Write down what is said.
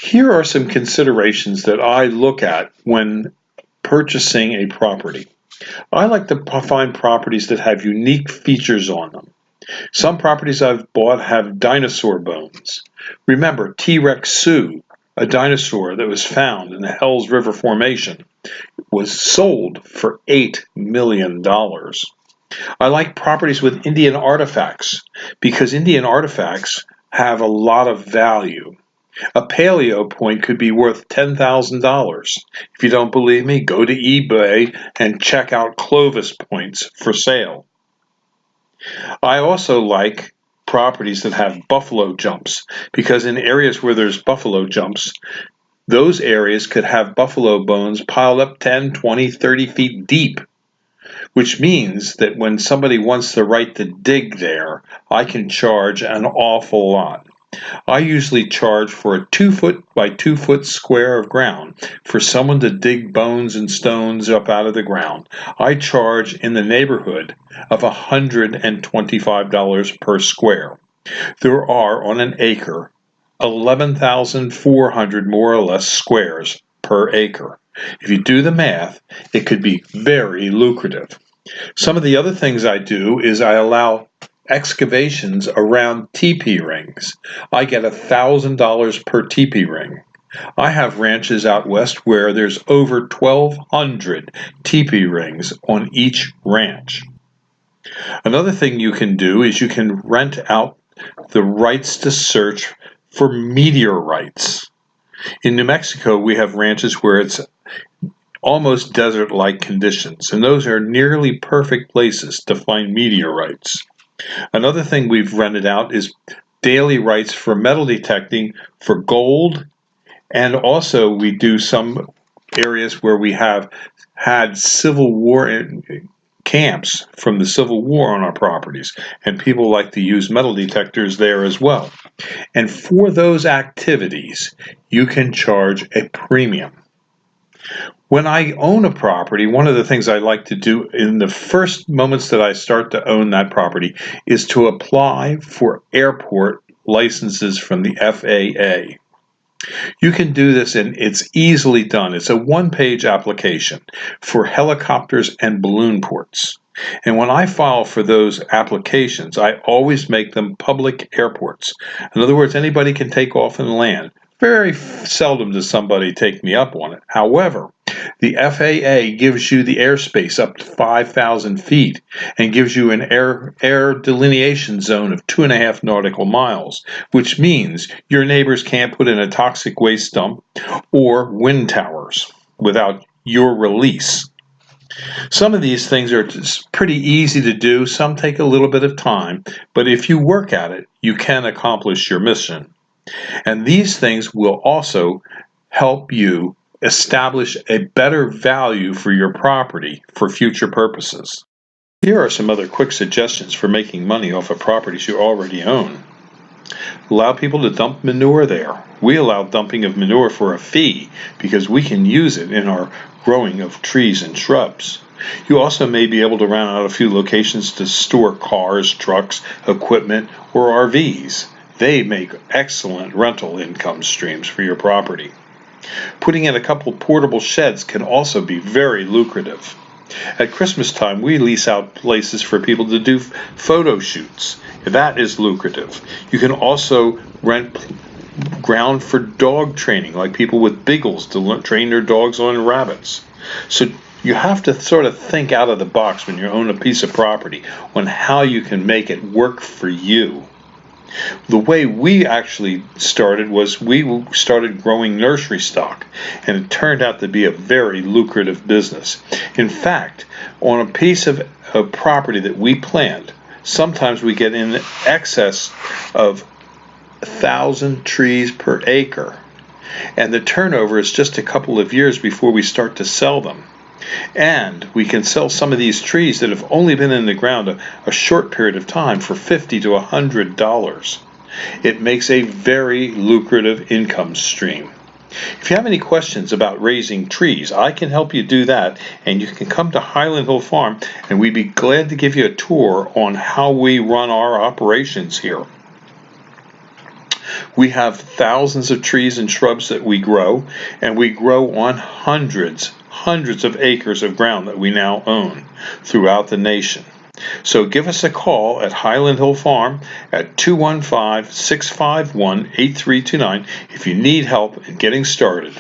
Here are some considerations that I look at when purchasing a property. I like to find properties that have unique features on them. Some properties I've bought have dinosaur bones. Remember, T-Rex Sioux, a dinosaur that was found in the Hells River Formation, was sold for $8 million. I like properties with Indian artifacts because Indian artifacts have a lot of value. A paleo point could be worth $10,000. If you don't believe me, go to eBay and check out Clovis points for sale. I also like properties that have buffalo jumps because in areas where there's buffalo jumps, those areas could have buffalo bones piled up 10, 20, 30 feet deep, which means that when somebody wants the right to dig there, I can charge an awful lot. I usually charge for a 2-foot by 2-foot square of ground for someone to dig bones and stones up out of the ground. I charge in the neighborhood of $125 per square. There are, on an acre, 11,400 more or less squares per acre. If you do the math, it could be very lucrative. Some of the other things I do is I allow excavations around teepee rings. I get $1,000 per teepee ring. I have ranches out west where there's over 1,200 teepee rings on each ranch. Another thing you can do is you can rent out the rights to search for meteorites. In New Mexico, we have ranches where it's almost desert-like conditions, and those are nearly perfect places to find meteorites. Another thing we've rented out is daily rights for metal detecting for gold, and also we do some areas where we have had Civil War camps from the Civil War on our properties, and people like to use metal detectors there as well. And for those activities, you can charge a premium. When I own a property, one of the things I like to do in the first moments that I start to own that property is to apply for airport licenses from the FAA. You can do this and it's easily done. It's a one-page application for helicopters and balloon ports. And when I file for those applications, I always make them public airports. In other words, anybody can take off and land. Very seldom does somebody take me up on it. However, the FAA gives you the airspace up to 5,000 feet and gives you an air delineation zone of 2.5 nautical miles, which means your neighbors can't put in a toxic waste dump or wind towers without your release. Some of these things are pretty easy to do. Some take a little bit of time, but if you work at it, you can accomplish your mission. And these things will also help you establish a better value for your property for future purposes. Here are some other quick suggestions for making money off of properties you already own. Allow people to dump manure there. We allow dumping of manure for a fee because we can use it in our growing of trees and shrubs. You also may be able to rent out a few locations to store cars, trucks, equipment, or RVs. They make excellent rental income streams for your property. Putting in a couple portable sheds can also be very lucrative. At Christmas time, we lease out places for people to do photo shoots. That is lucrative. You can also rent ground for dog training, like people with beagles to train their dogs on rabbits. So you have to sort of think out of the box when you own a piece of property on how you can make it work for you. The way we actually started was we started growing nursery stock, and it turned out to be a very lucrative business. In fact, on a piece of property that we plant, sometimes we get in excess of 1,000 trees per acre, and the turnover is just a couple of years before we start to sell them. And we can sell some of these trees that have only been in the ground a short period of time for $50 to $100. It makes a very lucrative income stream. If you have any questions about raising trees, I can help you do that, and you can come to Highland Hill Farm, and we'd be glad to give you a tour on how we run our operations here. We have thousands of trees and shrubs that we grow, and we grow on hundreds of acres of ground that we now own throughout the nation. So give us a call at Highland Hill Farm at 215-651-8329 if you need help in getting started.